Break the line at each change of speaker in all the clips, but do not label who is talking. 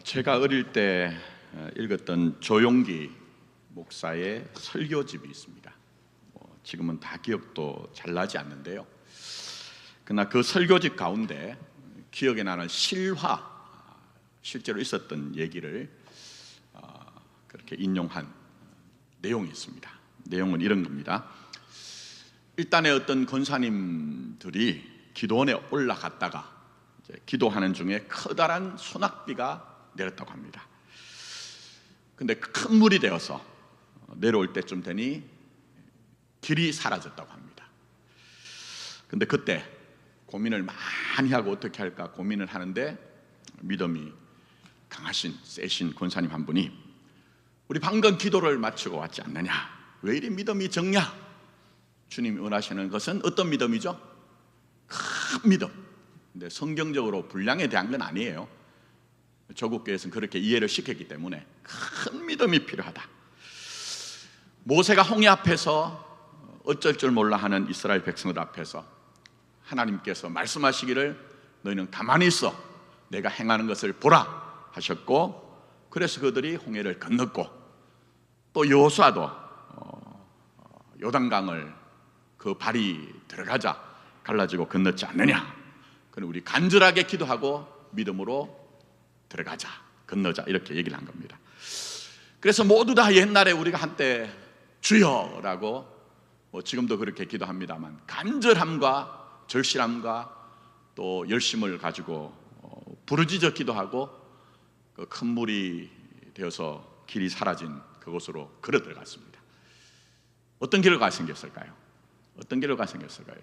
제가 어릴 때 읽었던 조용기 목사의 설교집이 있습니다. 지금은 다 기억도 잘 나지 않는데요. 그러나 그 설교집 가운데 기억에 나는 실화, 실제로 있었던 얘기를 그렇게 인용한 내용이 있습니다. 내용은 이런 겁니다. 일단에 어떤 권사님들이 기도원에 올라갔다가 기도하는 중에 커다란 소낙비가 내렸다고 합니다. 근데 큰 물이 되어서 내려올 때쯤 되니 길이 사라졌다고 합니다. 근데 그때 고민을 많이 하고 어떻게 할까 고민을 하는데 믿음이 강하신 세신 권사님 한 분이 우리 방금 기도를 마치고 왔지 않느냐, 왜 이리 믿음이 적냐? 주님이 원하시는 것은 어떤 믿음이죠? 큰 믿음. 근데 성경적으로 분량에 대한 건 아니에요. 조국 교회에서는 그렇게 이해를 시켰기 때문에 큰 믿음이 필요하다. 모세가 홍해 앞에서 어쩔 줄 몰라 하는 이스라엘 백성들 앞에서 하나님께서 말씀하시기를 너희는 가만히 있어 내가 행하는 것을 보라 하셨고, 그래서 그들이 홍해를 건넜고, 또 여호수아도 요단강을 그 발이 들어가자 갈라지고 건넜지 않느냐. 그럼 우리 간절하게 기도하고 믿음으로 들어가자, 건너자, 이렇게 얘기를 한 겁니다. 그래서 모두 다 옛날에 우리가 한때 주여라고 지금도 그렇게 기도합니다만 간절함과 절실함과 또 열심을 가지고 부르짖어 기도하고 그 큰 물이 되어서 길이 사라진 그곳으로 걸어 들어갔습니다. 어떤 길로가 생겼을까요? 어떤 길로가 생겼을까요?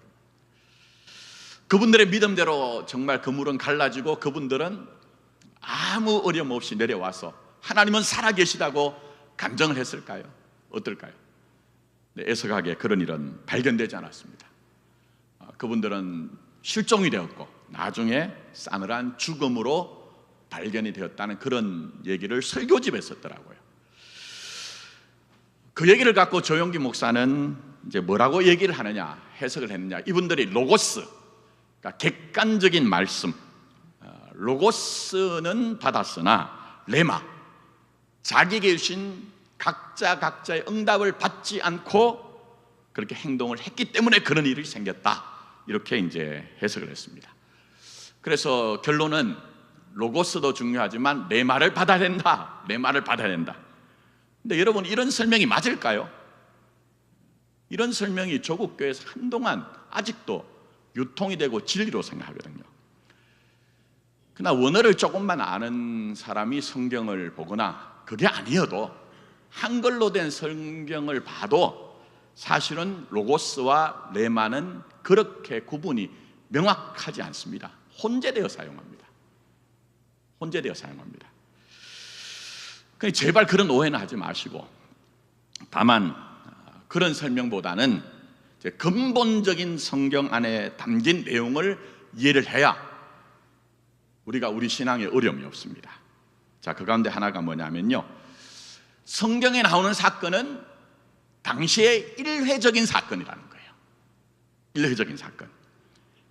그분들의 믿음대로 정말 그 물은 갈라지고 그분들은 아무 어려움 없이 내려와서 하나님은 살아계시다고 간증을 했을까요? 어떨까요? 네, 애석하게 그런 일은 발견되지 않았습니다. 그분들은 실종이 되었고 나중에 싸늘한 죽음으로 발견이 되었다는 그런 얘기를 설교집에 썼더라고요. 그 얘기를 갖고 조용기 목사는 이제 뭐라고 얘기를 하느냐, 해석을 했느냐, 이분들이 로고스, 그러니까 객관적인 말씀, 로고스는 받았으나 레마, 자기에게 주신 각자의 응답을 받지 않고 그렇게 행동을 했기 때문에 그런 일이 생겼다, 이렇게 이제 해석을 했습니다. 그래서 결론은 로고스도 중요하지만 레마를 받아야 된다, 레마를 받아야 된다. 근데 여러분, 이런 설명이 맞을까요? 이런 설명이 조국 교회에서 한동안 아직도 유통이 되고 진리로 생각하거든요. 그러나 원어를 조금만 아는 사람이 성경을 보거나 그게 아니어도 한글로 된 성경을 봐도 사실은 로고스와 레마는 그렇게 구분이 명확하지 않습니다. 혼재되어 사용합니다. 혼재되어 사용합니다. 그러니까 제발 그런 오해는 하지 마시고, 다만 그런 설명보다는 근본적인 성경 안에 담긴 내용을 이해를 해야 우리가 우리 신앙에 어려움이 없습니다. 자, 그 가운데 하나가 뭐냐면요, 성경에 나오는 사건은 당시의 일회적인 사건이라는 거예요. 일회적인 사건.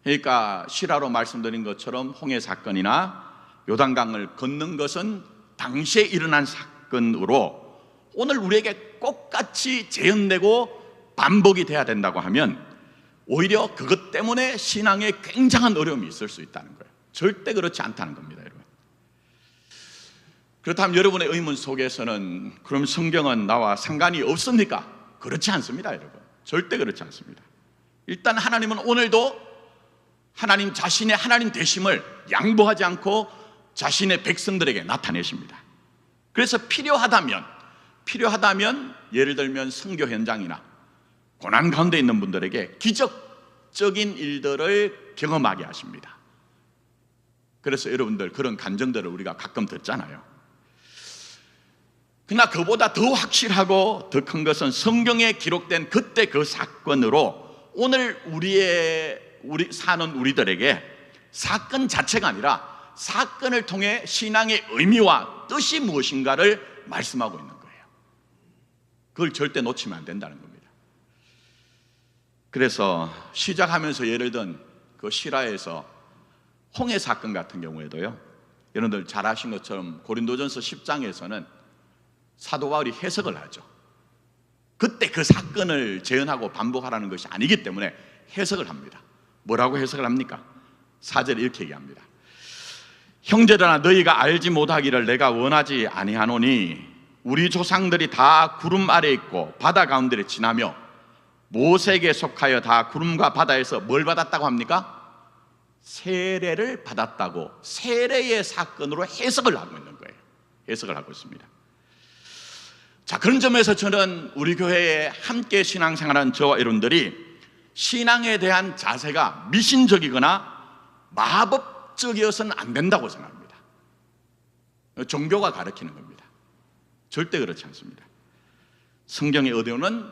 그러니까 실화로 말씀드린 것처럼 홍해 사건이나 요단강을 건넌 것은 당시에 일어난 사건으로 오늘 우리에게 똑같이 재현되고 반복이 돼야 된다고 하면 오히려 그것 때문에 신앙에 굉장한 어려움이 있을 수 있다는 거예요. 절대 그렇지 않다는 겁니다, 여러분. 그렇다면 여러분의 의문 속에서는 그럼 성경은 나와 상관이 없습니까? 그렇지 않습니다, 여러분. 절대 그렇지 않습니다. 일단 하나님은 오늘도 하나님 자신의 하나님 되심을 양보하지 않고 자신의 백성들에게 나타내십니다. 그래서 필요하다면 예를 들면 선교 현장이나 고난 가운데 있는 분들에게 기적적인 일들을 경험하게 하십니다. 그래서 여러분들 그런 간증들을 우리가 가끔 듣잖아요. 그러나 그보다 더 확실하고 더 큰 것은 성경에 기록된 그때 그 사건으로 오늘 우리 사는 우리들에게 사건 자체가 아니라 사건을 통해 신앙의 의미와 뜻이 무엇인가를 말씀하고 있는 거예요. 그걸 절대 놓치면 안 된다는 겁니다. 그래서 시작하면서 예를 든 그 실화에서 홍해 사건 같은 경우에도요, 여러분들 잘 아신 것처럼 고린도전서 10장에서는 사도 바울이 해석을 하죠. 그때 그 사건을 재현하고 반복하라는 것이 아니기 때문에 해석을 합니다. 뭐라고 해석을 합니까? 4절에 이렇게 얘기합니다. 형제들아 너희가 알지 못하기를 내가 원하지 아니하노니 우리 조상들이 다 구름 아래 있고 바다 가운데를 지나며 모세에게 속하여 다 구름과 바다에서 뭘 받았다고 합니까? 세례를 받았다고 세례의 사건으로 해석을 하고 있는 거예요. 해석을 하고 있습니다. 자, 그런 점에서 저는 우리 교회에 함께 신앙생활한 저와 여러분들이 신앙에 대한 자세가 미신적이거나 마법적이어서는 안 된다고 생각합니다. 종교가 가르치는 겁니다. 절대 그렇지 않습니다. 성경의 의도는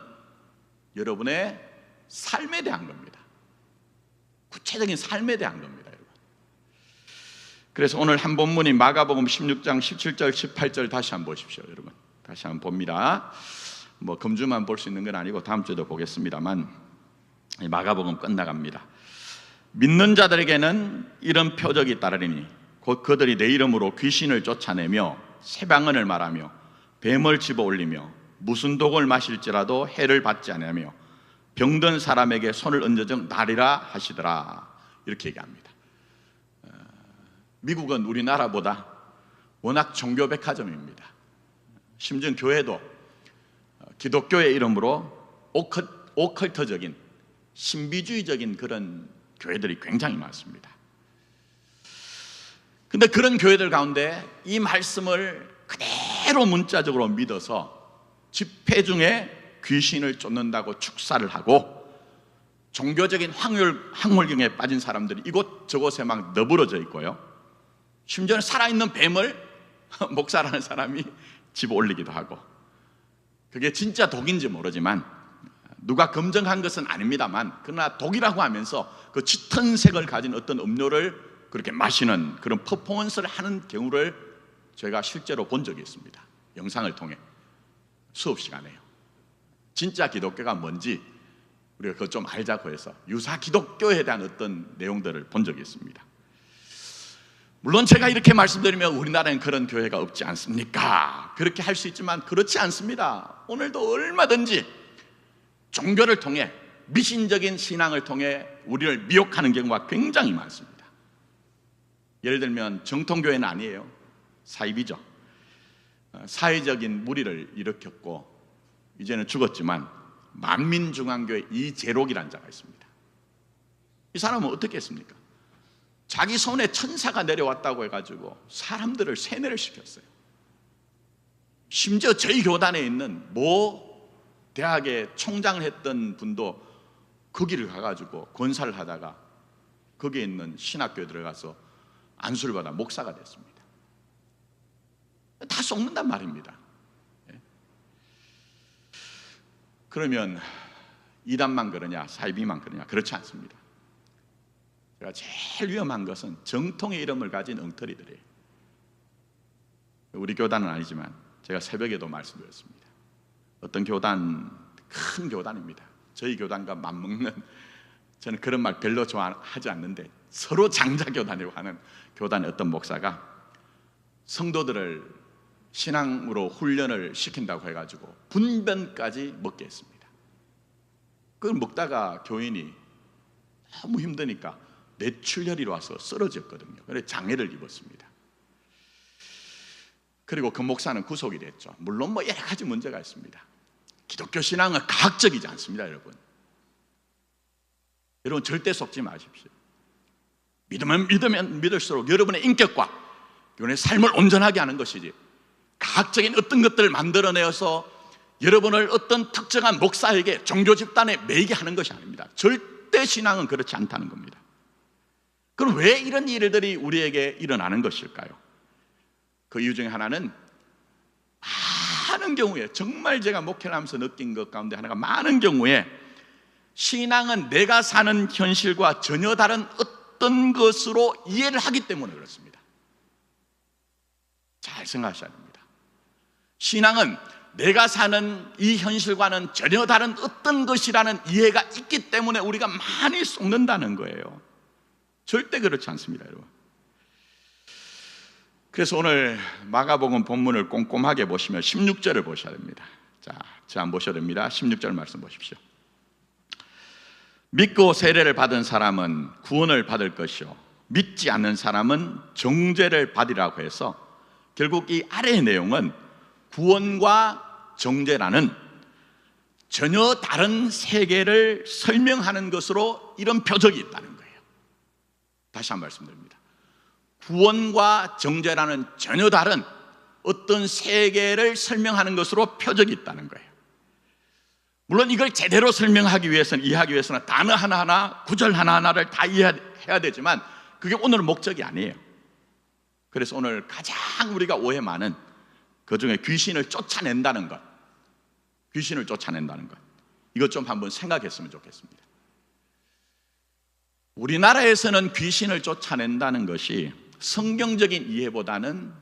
여러분의 삶에 대한 겁니다. 구체적인 삶에 대한 겁니다, 여러분. 그래서 오늘 한 본문이 마가복음 16장 17절 18절 다시 한번 보십시오, 여러분. 다시 한번 봅니다. 뭐 금주만 볼 수 있는 건 아니고 다음 주에도 보겠습니다만 마가복음 끝나갑니다. 믿는 자들에게는 이런 표적이 따르리니 곧 그들이 내 이름으로 귀신을 쫓아내며 새 방언을 말하며 뱀을 집어 올리며 무슨 독을 마실지라도 해를 받지 아니하며 병든 사람에게 손을 얹어정 나리라 하시더라. 이렇게 얘기합니다. 미국은 우리나라보다 워낙 종교 백화점입니다. 심지어 교회도 기독교의 이름으로 오컬트적인 신비주의적인 그런 교회들이 굉장히 많습니다. 근데 그런 교회들 가운데 이 말씀을 그대로 문자적으로 믿어서 집회 중에 귀신을 쫓는다고 축사를 하고 종교적인 황홀경에 빠진 사람들이 이곳저곳에 막 너부러져 있고요. 심지어는 살아있는 뱀을 목사라는 사람이 집어 올리기도 하고, 그게 진짜 독인지 모르지만 누가 검증한 것은 아닙니다만 그러나 독이라고 하면서 그 짙은 색을 가진 어떤 음료를 그렇게 마시는 그런 퍼포먼스를 하는 경우를 제가 실제로 본 적이 있습니다. 영상을 통해 수업 시간에요. 진짜 기독교가 뭔지 우리가 그거 좀 알자고 해서 유사 기독교에 대한 어떤 내용들을 본 적이 있습니다. 물론 제가 이렇게 말씀드리면 우리나라엔 그런 교회가 없지 않습니까? 그렇게 할 수 있지만 그렇지 않습니다. 오늘도 얼마든지 종교를 통해 미신적인 신앙을 통해 우리를 미혹하는 경우가 굉장히 많습니다. 예를 들면 정통교회는 아니에요. 사이비죠. 사회적인 무리를 일으켰고 이제는 죽었지만 만민중앙교회 이재록이라는 자가 있습니다. 이 사람은 어떻게 했습니까? 자기 손에 천사가 내려왔다고 해가지고 사람들을 세뇌를 시켰어요. 심지어 저희 교단에 있는 모 대학의 총장을 했던 분도 거기를 가가지고 권사를 하다가 거기에 있는 신학교에 들어가서 안수를 받아 목사가 됐습니다. 다 속는단 말입니다. 그러면 이단만 그러냐 사이비만 그러냐? 그렇지 않습니다. 제가 제일 위험한 것은 정통의 이름을 가진 엉터리들이에요. 우리 교단은 아니지만 제가 새벽에도 말씀드렸습니다. 어떤 교단, 큰 교단입니다. 저희 교단과 맞먹는, 저는 그런 말 별로 좋아하지 않는데 서로 장자교단이라고 하는 교단의 어떤 목사가 성도들을 신앙으로 훈련을 시킨다고 해가지고 분변까지 먹게 했습니다. 그걸 먹다가 교인이 너무 힘드니까 뇌출혈이 와서 쓰러졌거든요. 그래서 장애를 입었습니다. 그리고 그 목사는 구속이 됐죠. 물론 뭐 여러 가지 문제가 있습니다. 기독교 신앙은 과학적이지 않습니다, 여러분. 여러분 절대 속지 마십시오. 믿으면 믿을수록 여러분의 인격과 여러분의 삶을 온전하게 하는 것이지 과학적인 어떤 것들을 만들어내어서 여러분을 어떤 특정한 목사에게 종교 집단에 매이게 하는 것이 아닙니다. 절대 신앙은 그렇지 않다는 겁니다. 그럼 왜 이런 일들이 우리에게 일어나는 것일까요? 그 이유 중에 하나는 많은 경우에, 정말 제가 목회를 하면서 느낀 것 가운데 하나가, 많은 경우에 신앙은 내가 사는 현실과 전혀 다른 어떤 것으로 이해를 하기 때문에 그렇습니다. 잘 생각하셔야 됩니다. 신앙은 내가 사는 이 현실과는 전혀 다른 어떤 것이라는 이해가 있기 때문에 우리가 많이 속는다는 거예요. 절대 그렇지 않습니다, 여러분. 그래서 오늘 마가복음 본문을 꼼꼼하게 보시면 16절을 보셔야 됩니다. 자, 한번 보셔야 됩니다. 16절 말씀 보십시오. 믿고 세례를 받은 사람은 구원을 받을 것이요 믿지 않는 사람은 정죄를 받으리라고 해서 결국 이 아래의 내용은 구원과 정죄라는 전혀 다른 세계를 설명하는 것으로 이런 표적이 있다는 거예요. 다시 한번 말씀드립니다. 구원과 정죄라는 전혀 다른 어떤 세계를 설명하는 것으로 표적이 있다는 거예요. 물론 이걸 제대로 설명하기 위해서는, 이해하기 위해서는 단어 하나하나, 구절 하나하나를 다 이해해야 되지만 그게 오늘 목적이 아니에요. 그래서 오늘 가장 우리가 오해 많은 그 중에 귀신을 쫓아낸다는 것, 귀신을 쫓아낸다는 것, 이것 좀 한번 생각했으면 좋겠습니다. 우리나라에서는 귀신을 쫓아낸다는 것이 성경적인 이해보다는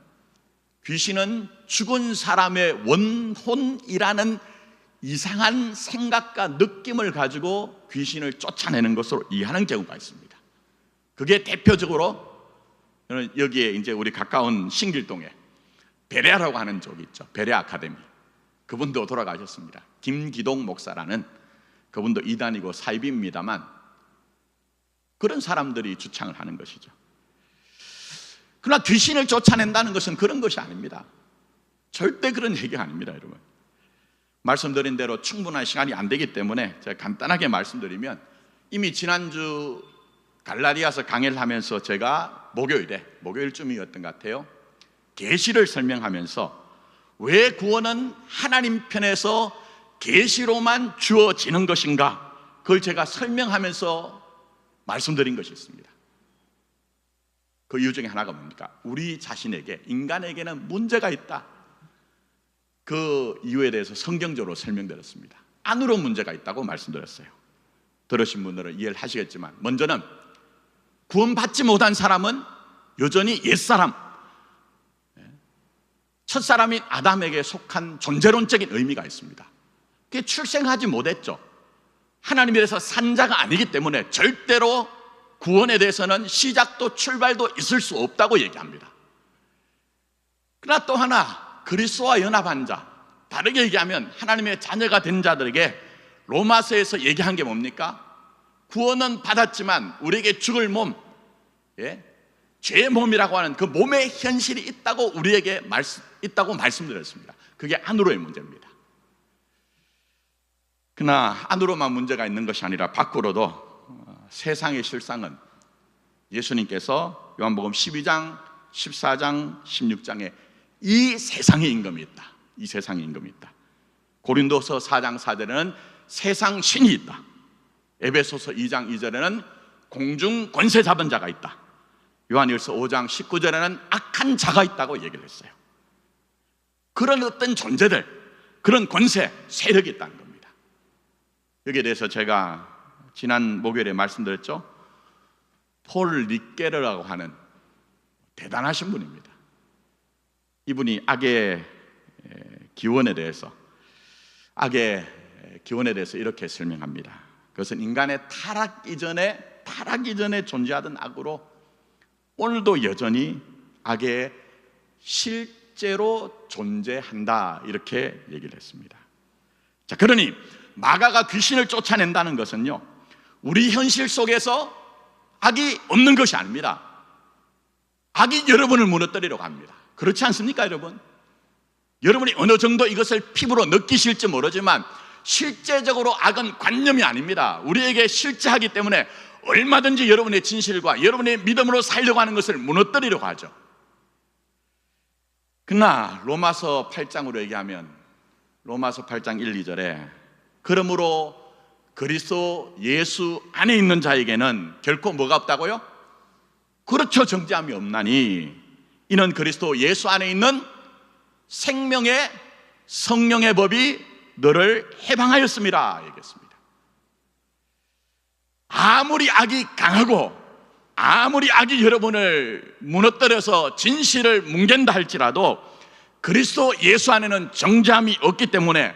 귀신은 죽은 사람의 원혼이라는 이상한 생각과 느낌을 가지고 귀신을 쫓아내는 것으로 이해하는 경우가 있습니다. 그게 대표적으로 여기에 이제 우리 가까운 신길동에 베레아라고 하는 쪽이 있죠. 베레아 아카데미. 그분도 돌아가셨습니다. 김기동 목사라는, 그분도 이단이고 사입입니다만 그런 사람들이 주창을 하는 것이죠. 그러나 귀신을 쫓아낸다는 것은 그런 것이 아닙니다. 절대 그런 얘기가 아닙니다, 여러분. 말씀드린 대로 충분한 시간이 안 되기 때문에 제가 간단하게 말씀드리면, 이미 지난주 갈라디아서 강의를 하면서 제가 목요일쯤이었던 것 같아요, 계시를 설명하면서 왜 구원은 하나님 편에서 계시로만 주어지는 것인가, 그걸 제가 설명하면서 말씀드린 것이 있습니다. 그 이유 중에 하나가 뭡니까? 우리 자신에게, 인간에게는 문제가 있다. 그 이유에 대해서 성경적으로 설명드렸습니다. 안으로 문제가 있다고 말씀드렸어요. 들으신 분들은 이해를 하시겠지만, 먼저는 구원받지 못한 사람은 여전히 옛사람, 첫사람인 아담에게 속한 존재론적인 의미가 있습니다. 그게 출생하지 못했죠. 하나님에 대해서 산 자가 아니기 때문에 절대로 구원에 대해서는 시작도 출발도 있을 수 없다고 얘기합니다. 그러나 또 하나, 그리스도와 연합한 자, 다르게 얘기하면 하나님의 자녀가 된 자들에게 로마서에서 얘기한 게 뭡니까? 구원은 받았지만 우리에게 죽을 몸, 죄의 몸이라고 하는 그 몸의 현실이 있다고 우리에게 있다고 말씀드렸습니다. 그게 안으로의 문제입니다. 그러나 안으로만 문제가 있는 것이 아니라 밖으로도 세상의 실상은 예수님께서 요한복음 12장, 14장, 16장에 이 세상의 임금이 있다. 이 세상의 임금이 있다. 고린도서 4장 4절에는 세상 신이 있다. 에베소서 2장 2절에는 공중 권세 잡은 자가 있다. 요한일서 5장 19절에는 악한 자가 있다고 얘기를 했어요. 그런 어떤 존재들, 그런 권세, 세력이 있다는 겁니다. 여기에 대해서 제가 지난 목요일에 말씀드렸죠. 폴 리케르라고 하는 대단하신 분입니다. 이분이 악의 기원에 대해서 이렇게 설명합니다. 그것은 인간의 타락 이전에 존재하던 악으로 오늘도 여전히 악의 실제로 존재한다, 이렇게 얘기를 했습니다. 자, 그러니 마가가 귀신을 쫓아낸다는 것은요, 우리 현실 속에서 악이 없는 것이 아닙니다. 악이 여러분을 무너뜨리려고 합니다. 그렇지 않습니까, 여러분? 여러분이 어느 정도 이것을 피부로 느끼실지 모르지만 실제적으로 악은 관념이 아닙니다. 우리에게 실제하기 때문에 얼마든지 여러분의 진실과 여러분의 믿음으로 살려고 하는 것을 무너뜨리려고 하죠. 그러나 로마서 8장으로 얘기하면, 로마서 8장 1, 2절에 그러므로 그리스도 예수 안에 있는 자에게는 결코 뭐가 없다고요? 그렇죠, 정죄함이 없나니 이는 그리스도 예수 안에 있는 생명의 성령의 법이 너를 해방하였습니다, 얘기했습니다. 아무리 악이 강하고 아무리 악이 여러분을 무너뜨려서 진실을 뭉갠다 할지라도 그리스도 예수 안에는 정죄함이 없기 때문에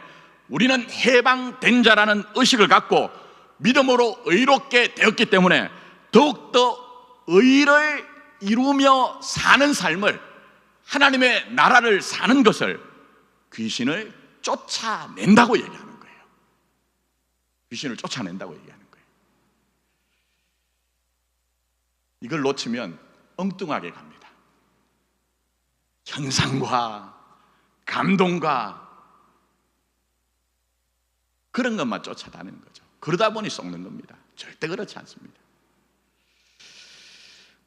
우리는 해방된 자라는 의식을 갖고 믿음으로 의롭게 되었기 때문에 더욱더 의를 이루며 사는 삶을 하나님의 나라를 사는 것을 귀신을 쫓아낸다고 얘기하는 거예요. 귀신을 쫓아낸다고 얘기하는 거예요. 이걸 놓치면 엉뚱하게 갑니다. 현상과 감동과 그런 것만 쫓아다니는 거죠. 그러다 보니 썩는 겁니다. 절대 그렇지 않습니다.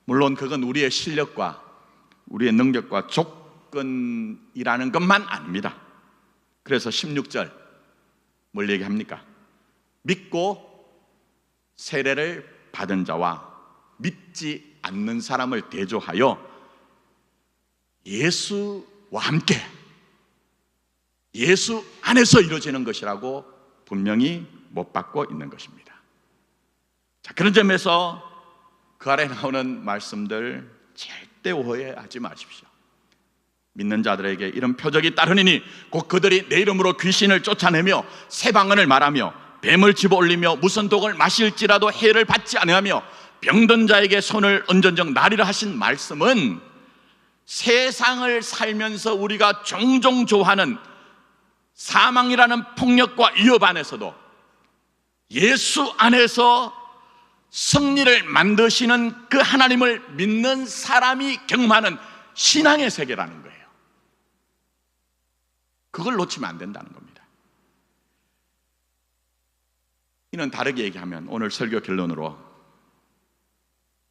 물론 그건 우리의 실력과 우리의 능력과 조건이라는 것만 아닙니다. 그래서 16절 뭘 얘기합니까? 믿고 세례를 받은 자와 믿지 않는 사람을 대조하여 예수와 함께 예수 안에서 이루어지는 것이라고 분명히 못 받고 있는 것입니다. 자, 그런 점에서 그 아래 나오는 말씀들 절대 오해하지 마십시오. 믿는 자들에게 이런 표적이 따르니니 곧 그들이 내 이름으로 귀신을 쫓아내며 새 방언을 말하며 뱀을 집어올리며 무슨 독을 마실지라도 해를 받지 아니하며 병든 자에게 손을 얹은 적 나리라 하신 말씀은 세상을 살면서 우리가 종종 좋아하는 사망이라는 폭력과 위협 안에서도 예수 안에서 승리를 만드시는 그 하나님을 믿는 사람이 경험하는 신앙의 세계라는 거예요. 그걸 놓치면 안 된다는 겁니다. 이는 다르게 얘기하면 오늘 설교 결론으로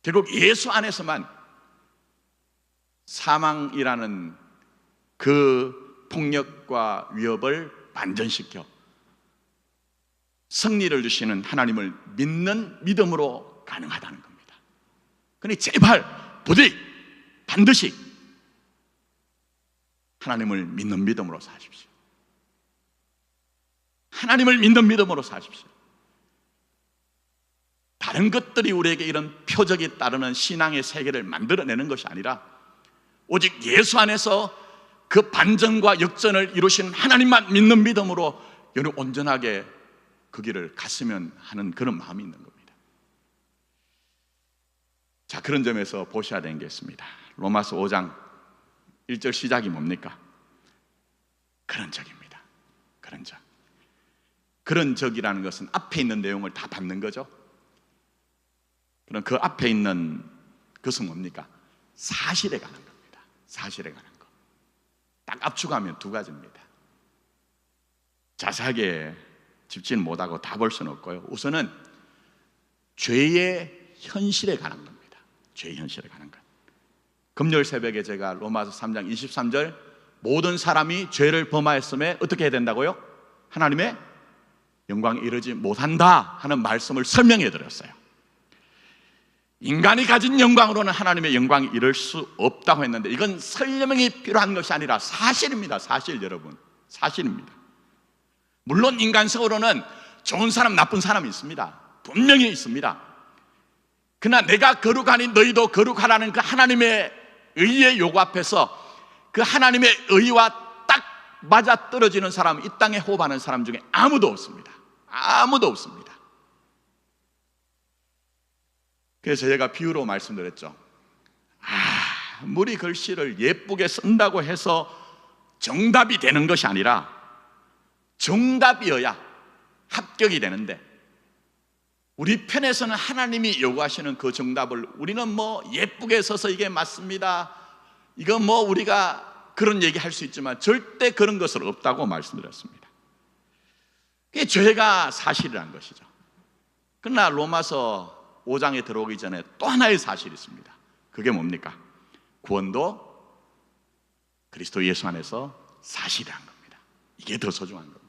결국 예수 안에서만 사망이라는 그 폭력과 위협을 반전시켜 승리를 주시는 하나님을 믿는 믿음으로 가능하다는 겁니다. 그러니 제발 부디 반드시 하나님을 믿는 믿음으로 사십시오. 하나님을 믿는 믿음으로 사십시오. 다른 것들이 우리에게 이런 표적이 따르는 신앙의 세계를 만들어내는 것이 아니라 오직 예수 안에서 그 반전과 역전을 이루신 하나님만 믿는 믿음으로 여러분 온전하게 그 길을 갔으면 하는 그런 마음이 있는 겁니다. 자, 그런 점에서 보셔야 되는 게 있습니다. 로마서 5장 1절 시작이 뭡니까? 그런 적입니다. 그런 적. 그런 적이라는 것은 앞에 있는 내용을 다 받는 거죠. 그럼 그 앞에 있는 것은 뭡니까? 사실에 관한 겁니다. 사실에 관한 거. 딱 압축하면 두 가지입니다. 자세하게 짚지는 못하고 다 볼 수는 없고요. 우선은 죄의 현실에 관한 겁니다. 죄의 현실에 관한 것. 금요일 새벽에 제가 로마서 3장 23절 모든 사람이 죄를 범하였음에 어떻게 해야 된다고요? 하나님의 영광에 이르지 못한다 하는 말씀을 설명해 드렸어요. 인간이 가진 영광으로는 하나님의 영광에 이를 수 없다고 했는데 이건 설명이 필요한 것이 아니라 사실입니다. 사실 여러분. 사실입니다. 물론 인간성으로는 좋은 사람 나쁜 사람이 있습니다. 분명히 있습니다. 그러나 내가 거룩하니 너희도 거룩하라는 그 하나님의 의의 요구 앞에서 그 하나님의 의와 딱 맞아떨어지는 사람, 이 땅에 호흡하는 사람 중에 아무도 없습니다. 아무도 없습니다. 그래서 제가 비유로 말씀드렸죠. 아무리 글씨를 예쁘게 쓴다고 해서 정답이 되는 것이 아니라 정답이어야 합격이 되는데 우리 편에서는 하나님이 요구하시는 그 정답을 우리는 뭐 예쁘게 써서 이게 맞습니다, 이건 뭐 우리가 그런 얘기 할 수 있지만 절대 그런 것은 없다고 말씀드렸습니다. 그게 죄가 사실이라는 것이죠. 그러나 로마서 5장에 들어오기 전에 또 하나의 사실이 있습니다. 그게 뭡니까? 구원도 그리스도 예수 안에서 사실이라는 겁니다. 이게 더 소중한 겁니다.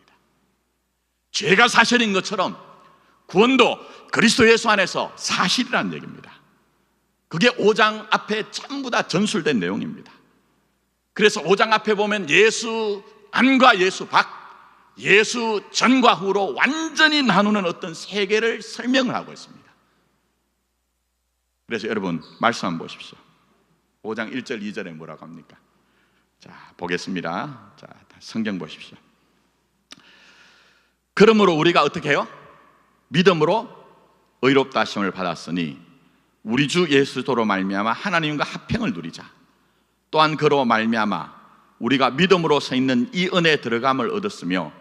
죄가 사실인 것처럼 구원도 그리스도 예수 안에서 사실이라는 얘기입니다. 그게 5장 앞에 전부 다 전술된 내용입니다. 그래서 5장 앞에 보면 예수 안과 예수 밖, 예수 전과 후로 완전히 나누는 어떤 세계를 설명을 하고 있습니다. 그래서 여러분 말씀 한번 보십시오. 5장 1절 2절에 뭐라고 합니까? 자, 보겠습니다. 자, 성경 보십시오. 그러므로 우리가 어떻게 해요? 믿음으로 의롭다 하심을 받았으니 우리 주 예수도로 말미암아 하나님과 화평을 누리자. 또한 그로 말미암아 우리가 믿음으로 서 있는 이 은혜에 들어감을 얻었으며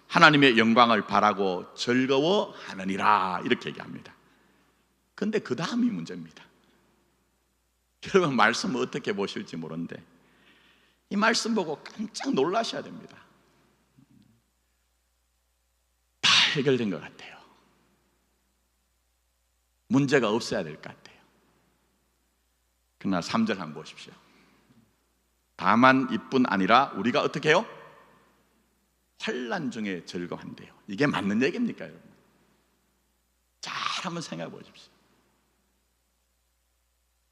하나님의 영광을 바라고 즐거워하느니라, 이렇게 얘기합니다. 근데 그 다음이 문제입니다. 여러분, 말씀을 어떻게 보실지 모르는데 이 말씀 보고 깜짝 놀라셔야 됩니다. 다 해결된 것 같아요. 문제가 없어야 될 것 같아요. 그러나 3절 한번 보십시오. 다만 이뿐 아니라 우리가 어떻게 해요? 환난 중에 즐거워한대요. 이게 맞는 얘기입니까, 여러분? 잘 한번 생각해 보십시오.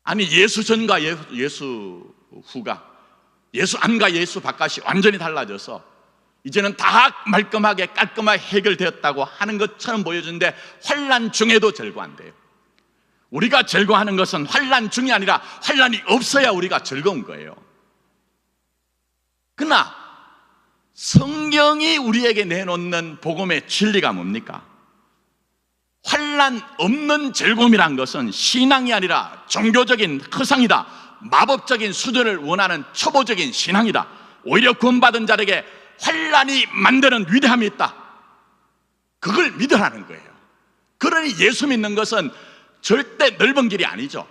아니, 예수 전과 예수 후가, 예수 안과 예수 바깥이 완전히 달라져서 이제는 다 말끔하게 깔끔하게 해결되었다고 하는 것처럼 보여주는데 환난 중에도 즐거워한대요. 우리가 즐거워하는 것은 환난 중이 아니라 환난이 없어야 우리가 즐거운 거예요. 그러나 성경이 우리에게 내놓는 복음의 진리가 뭡니까? 환난 없는 즐거움이란 것은 신앙이 아니라 종교적인 허상이다, 마법적인 수준을 원하는 초보적인 신앙이다. 오히려 구원받은 자에게 환난이 만드는 위대함이 있다, 그걸 믿으라는 거예요. 그러니 예수 믿는 것은 절대 넓은 길이 아니죠.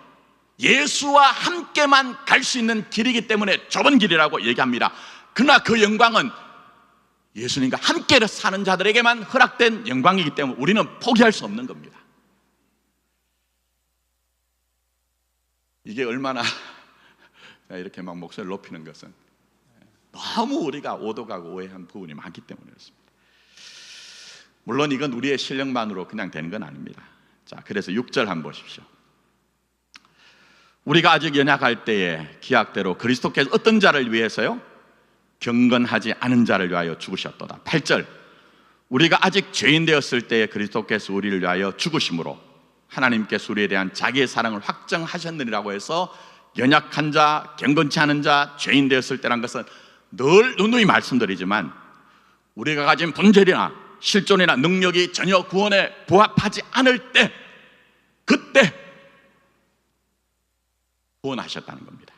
예수와 함께만 갈 수 있는 길이기 때문에 좁은 길이라고 얘기합니다. 그러나 그 영광은 예수님과 함께 사는 자들에게만 허락된 영광이기 때문에 우리는 포기할 수 없는 겁니다. 이게 얼마나 이렇게 막 목소리를 높이는 것은 너무 우리가 오도가고 오해한 부분이 많기 때문에 그렇습니다. 물론 이건 우리의 실력만으로 그냥 되는 건 아닙니다. 자, 그래서 6절 한번 보십시오. 우리가 아직 연약할 때에 기약대로 그리스도께서 어떤 자를 위해서요? 경건하지 않은 자를 위하여 죽으셨도다. 8절, 우리가 아직 죄인 되었을 때에 그리스도께서 우리를 위하여 죽으심으로 하나님께서 우리에 대한 자기의 사랑을 확정하셨느니라고 해서 연약한 자, 경건치 않은 자, 죄인 되었을 때란 것은 늘 누누이 말씀드리지만 우리가 가진 분별이나 실존이나 능력이 전혀 구원에 부합하지 않을 때, 그때 구원하셨다는 겁니다.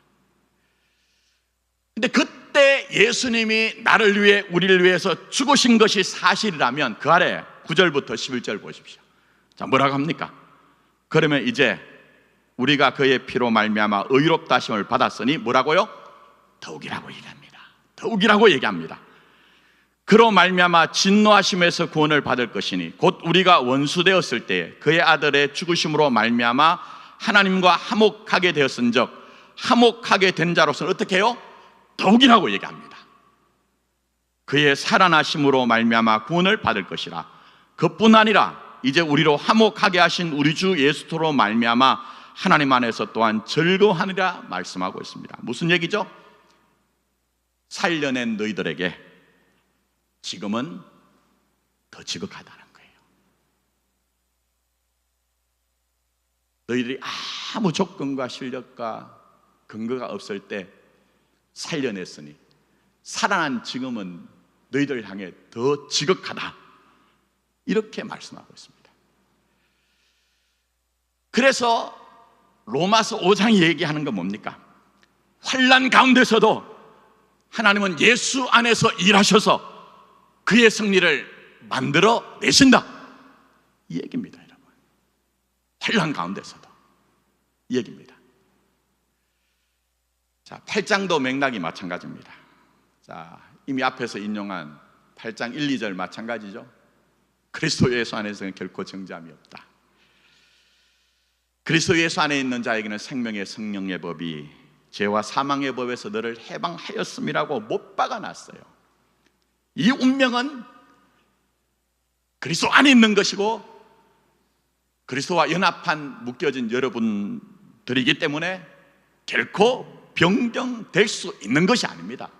근데 그때 예수님이 나를 위해, 우리를 위해서 죽으신 것이 사실이라면 그 아래 9절부터 11절 보십시오. 자, 뭐라고 합니까? 그러면 이제 우리가 그의 피로 말미암아 의롭다 하심을 받았으니 뭐라고요? 더욱이라고 얘기합니다. 더욱이라고 얘기합니다. 그로 말미암아 진노하심에서 구원을 받을 것이니 곧 우리가 원수 되었을 때 그의 아들의 죽으심으로 말미암아 하나님과 화목하게 되었은즉 화목하게 된 자로서는 어떻게 해요? 더욱이라고 얘기합니다. 그의 살아나심으로 말미암아 구원을 받을 것이라. 그뿐 아니라 이제 우리로 화목하게 하신 우리 주 예수로 말미암아 하나님 안에서 또한 즐거워하느라 말씀하고 있습니다. 무슨 얘기죠? 살려낸 너희들에게 지금은 더 지극하다는 거예요. 너희들이 아무 조건과 실력과 근거가 없을 때 살려냈으니 살아난 지금은 너희들 향해 더 지극하다, 이렇게 말씀하고 있습니다. 그래서 로마서 5장이 얘기하는 건 뭡니까? 환난 가운데서도 하나님은 예수 안에서 일하셔서 그의 승리를 만들어 내신다, 이 얘기입니다. 여러분, 환난 가운데서도 이 얘기입니다. 자, 8장도 맥락이 마찬가지입니다. 자, 이미 앞에서 인용한 8장 1, 2절 마찬가지죠. 그리스도 예수 안에서는 결코 정죄함이 없다. 그리스도 예수 안에 있는 자에게는 생명의 성령의 법이 죄와 사망의 법에서 너를 해방하였음이라고 못 박아놨어요. 이 운명은 그리스도 안에 있는 것이고 그리스도와 연합한 묶여진 여러분들이기 때문에 결코 변경될 수 있는 것이 아닙니다.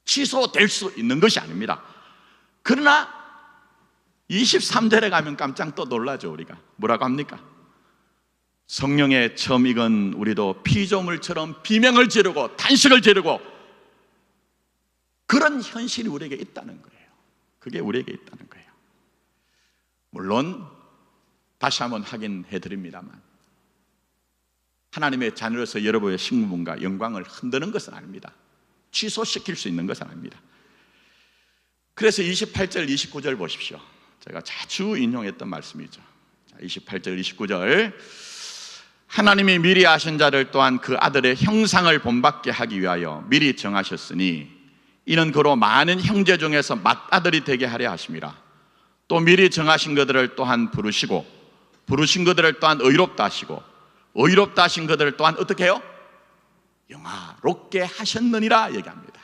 취소될 수 있는 것이 아닙니다. 그러나 23절에 가면 깜짝 또 놀라죠. 우리가 뭐라고 합니까? 성령의 처음 익은 우리도 피조물처럼 비명을 지르고 탄식을 지르고, 그런 현실이 우리에게 있다는 거예요. 그게 우리에게 있다는 거예요. 물론 다시 한번 확인해 드립니다만 하나님의 자녀로서 여러분의 신분과 영광을 흔드는 것은 아닙니다. 취소시킬 수 있는 것은 아닙니다. 그래서 28절 29절 보십시오. 제가 자주 인용했던 말씀이죠. 28절 29절, 하나님이 미리 아신 자를 또한 그 아들의 형상을 본받게 하기 위하여 미리 정하셨으니 이는 그로 많은 형제 중에서 맏아들이 되게 하려 하심이라. 또 미리 정하신 그들을 또한 부르시고 부르신 그들을 또한 의롭다 하시고 의롭다 하신 그들을 또한 어떻게 해요? 영화롭게 하셨느니라 얘기합니다.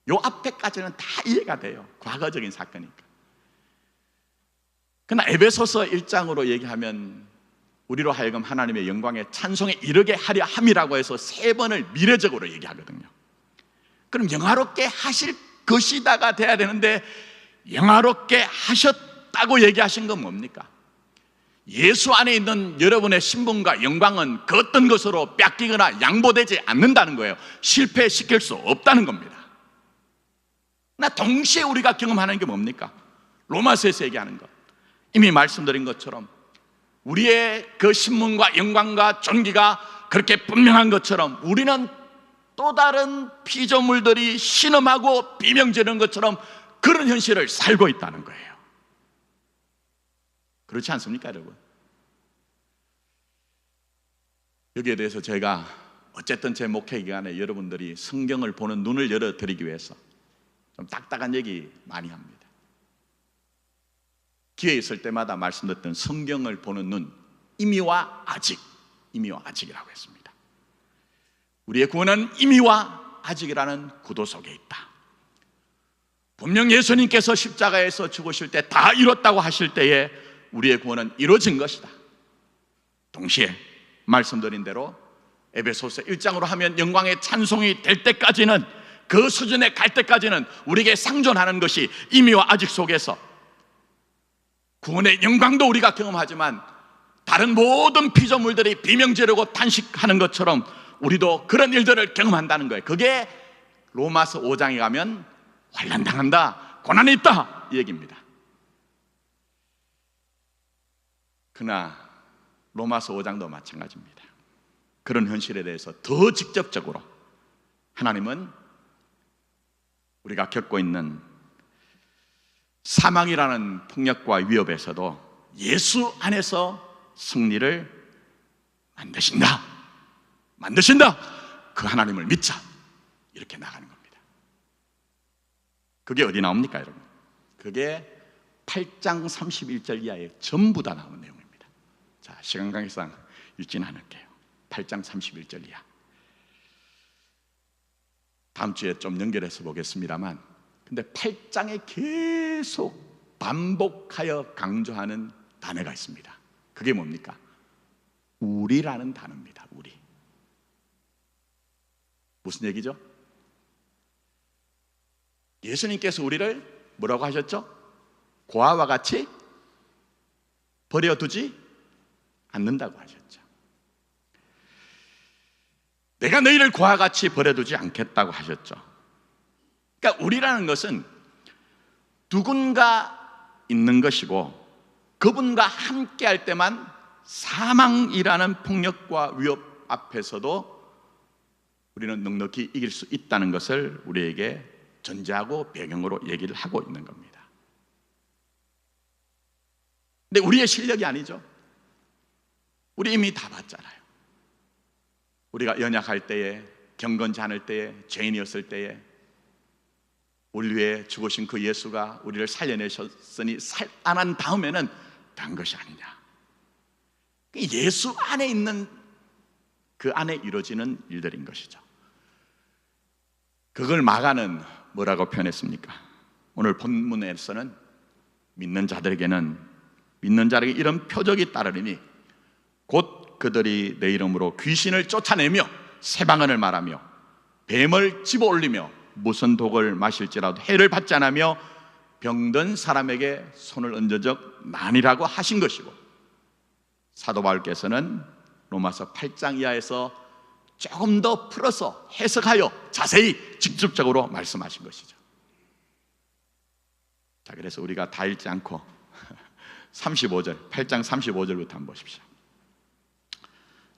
요 앞에까지는 다 이해가 돼요. 과거적인 사건이니까. 그러나 에베소서 1장으로 얘기하면 우리로 하여금 하나님의 영광의 찬송에 이르게 하려 함이라고 해서 3번을 미래적으로 얘기하거든요. 그럼 영화롭게 하실 것이다가 돼야 되는데 영화롭게 하셨다고 얘기하신 건 뭡니까? 예수 안에 있는 여러분의 신분과 영광은 그 어떤 것으로 뺏기거나 양보되지 않는다는 거예요. 실패시킬 수 없다는 겁니다. 나 동시에 우리가 경험하는 게 뭡니까? 로마서에서 얘기하는 것, 이미 말씀드린 것처럼 우리의 그 신분과 영광과 존귀가 그렇게 분명한 것처럼 우리는 또 다른 피조물들이 신음하고 비명지르는 것처럼 그런 현실을 살고 있다는 거예요. 그렇지 않습니까, 여러분? 여기에 대해서 제가 어쨌든 제 목회 기간에 여러분들이 성경을 보는 눈을 열어드리기 위해서 좀 딱딱한 얘기 많이 합니다. 기회 있을 때마다 말씀드렸던 성경을 보는 눈, 임의와 아직, 임의와 아직이라고 했습니다. 우리의 구원은 임의와 아직이라는 구도 속에 있다. 분명 예수님께서 십자가에서 죽으실 때 다 이뤘다고 하실 때에 우리의 구원은 이루어진 것이다. 동시에 말씀드린 대로 에베소서 1장으로 하면 영광의 찬송이 될 때까지는, 그 수준에 갈 때까지는 우리에게 상존하는 것이 임의와 아직 속에서 구원의 영광도 우리가 경험하지만 다른 모든 피조물들이 비명 지르고 탄식하는 것처럼 우리도 그런 일들을 경험한다는 거예요. 그게 로마서 5장에 가면 환난당한다, 고난이 있다 이 얘기입니다. 그러나 로마서 5장도 마찬가지입니다. 그런 현실에 대해서 더 직접적으로 하나님은 우리가 겪고 있는 사망이라는 폭력과 위협에서도 예수 안에서 승리를 만드신다. 그 하나님을 믿자. 이렇게 나가는 겁니다. 그게 어디 나옵니까, 여러분? 그게 8장 31절 이하에 전부 다 나오는 내용입니다. 자, 시간 관계상 읽지는 않을게요. 8장 31절 이하. 다음 주에 좀 연결해서 보겠습니다만, 근데 8장에 계속 반복하여 강조하는 단어가 있습니다. 그게 뭡니까? 우리라는 단어입니다. 우리. 무슨 얘기죠? 예수님께서 우리를 뭐라고 하셨죠? 고아와 같이 버려두지 않는다고 하셨죠. 내가 너희를 고아와 같이 버려두지 않겠다고 하셨죠. 그러니까 우리라는 것은 누군가 있는 것이고 그분과 함께 할 때만 사망이라는 폭력과 위협 앞에서도 우리는 넉넉히 이길 수 있다는 것을 우리에게 전제하고 배경으로 얘기를 하고 있는 겁니다. 근데 우리의 실력이 아니죠. 우리 이미 다 봤잖아요. 우리가 연약할 때에, 경건치 않을 때에, 죄인이었을 때에 우리 위해 죽으신 그 예수가 우리를 살려내셨으니 살아난 다음에는 단 것이 아니냐. 예수 안에 있는 그 안에 이루어지는 일들인 것이죠. 그걸 마가는 뭐라고 표현했습니까? 오늘 본문에서는 믿는 자들에게는, 믿는 자에게 이런 표적이 따르리니 곧 그들이 내 이름으로 귀신을 쫓아내며 새방언을 말하며 뱀을 집어올리며 무슨 독을 마실지라도 해를 받지 않으며 병든 사람에게 손을 얹어적 나니라고 하신 것이고, 사도 바울께서는 로마서 8장 이하에서 조금 더 풀어서 해석하여 자세히 직접적으로 말씀하신 것이죠. 자, 그래서 우리가 다 읽지 않고 35절, 8장 35절부터 한번 보십시오.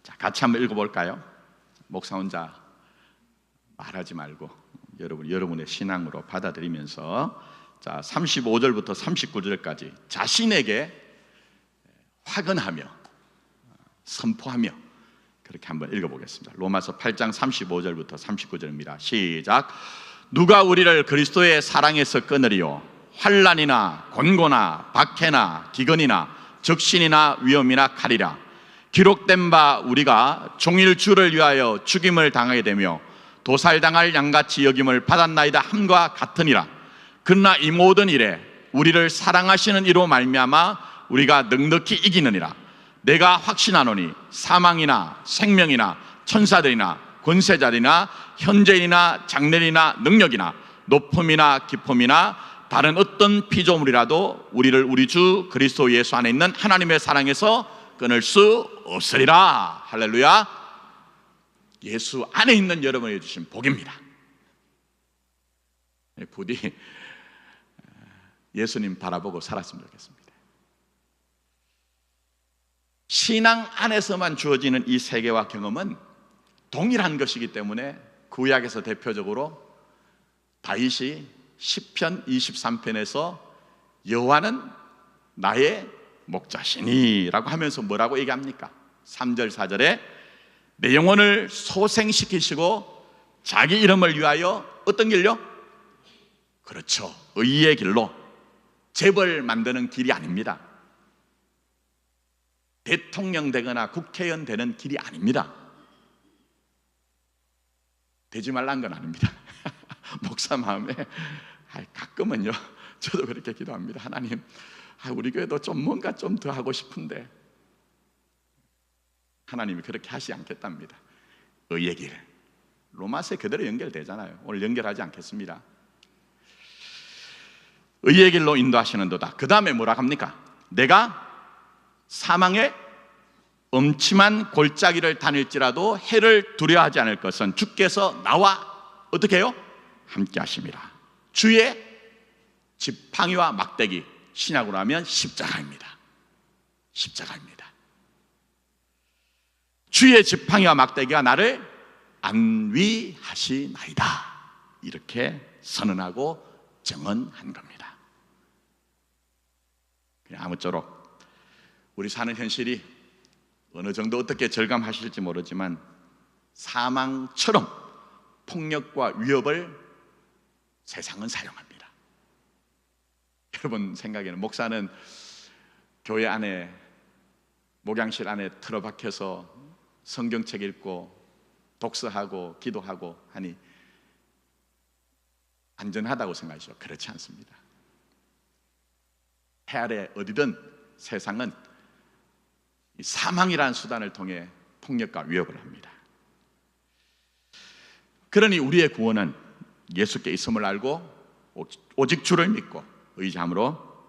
자, 같이 한번 읽어볼까요? 목사 혼자 말하지 말고 여러분의 신앙으로 받아들이면서, 자, 35절부터 39절까지 자신에게 확언하며 선포하며 그렇게 한번 읽어보겠습니다. 로마서 8장 35절부터 39절입니다. 시작. 누가 우리를 그리스도의 사랑에서 끊으리요? 환난이나 곤고나 박해나 기근이나 적신이나 위험이나 칼이라. 기록된 바 우리가 종일 주를 위하여 죽임을 당하게 되며 도살당할 양같이 여김을 받았나이다 함과 같으니라. 그러나 이 모든 일에 우리를 사랑하시는 이로 말미암아 우리가 넉넉히 이기느니라. 내가 확신하노니 사망이나 생명이나 천사들이나 권세자들이나 현재이나 장래이나 능력이나 높음이나 깊음이나 다른 어떤 피조물이라도 우리를 우리 주 그리스도 예수 안에 있는 하나님의 사랑에서 끊을 수 없으리라. 할렐루야. 예수 안에 있는 여러분이 주신 복입니다. 부디 예수님 바라보고 살았으면 좋겠습니다. 신앙 안에서만 주어지는 이 세계와 경험은 동일한 것이기 때문에 구약에서 대표적으로 다윗이 시편 23편에서 여호와는 나의 목자시니라고 하면서 뭐라고 얘기합니까? 3절 4절에 내 영혼을 소생시키시고 자기 이름을 위하여 어떤 길요? 그렇죠, 의의 길로. 재벌 만드는 길이 아닙니다. 대통령 되거나 국회의원 되는 길이 아닙니다. 되지 말란 건 아닙니다. 목사 마음에 가끔은요 저도 그렇게 기도합니다. 하나님, 우리 교회도 좀 뭔가 좀 더 하고 싶은데 하나님이 그렇게 하시지 않겠답니다. 의의 길, 로마서에 그대로 연결되잖아요. 오늘 연결하지 않겠습니다. 의의 길로 인도하시는도다. 그 다음에 뭐라 합니까? 내가 사망의 엄침한 골짜기를 다닐지라도 해를 두려워하지 않을 것은 주께서 나와 어떻게 해요? 함께 하심이라. 주의 지팡이와 막대기, 신약으로 하면 십자가입니다. 십자가입니다. 주의 지팡이와 막대기가 나를 안위하시나이다. 이렇게 선언하고 정언한 겁니다. 그냥 아무쪼록 우리 사는 현실이 어느 정도 어떻게 절감하실지 모르지만 사망처럼 폭력과 위협을 세상은 사용합니다. 여러분 생각에는 목사는 교회 안에 목양실 안에 틀어박혀서 성경책 읽고 독서하고 기도하고 하니 안전하다고 생각하시죠? 그렇지 않습니다. 해 아래 어디든 세상은 사망이라는 수단을 통해 폭력과 위협을 합니다. 그러니 우리의 구원은 예수께 있음을 알고 오직 주를 믿고 의지함으로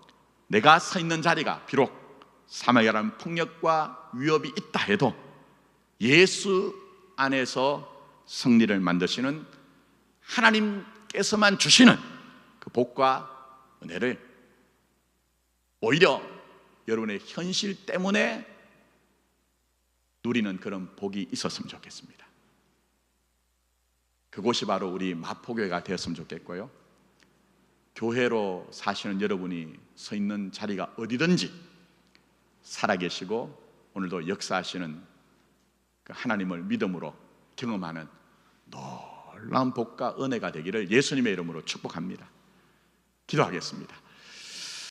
내가 서 있는 자리가 비록 사망이라는 폭력과 위협이 있다 해도 예수 안에서 승리를 만드시는 하나님께서만 주시는 그 복과 은혜를 오히려 여러분의 현실 때문에 누리는 그런 복이 있었으면 좋겠습니다. 그곳이 바로 우리 마포교회가 되었으면 좋겠고요, 교회로 사시는 여러분이 서 있는 자리가 어디든지 살아계시고 오늘도 역사하시는 그 하나님을 믿음으로 경험하는 놀라운 복과 은혜가 되기를 예수님의 이름으로 축복합니다. 기도하겠습니다.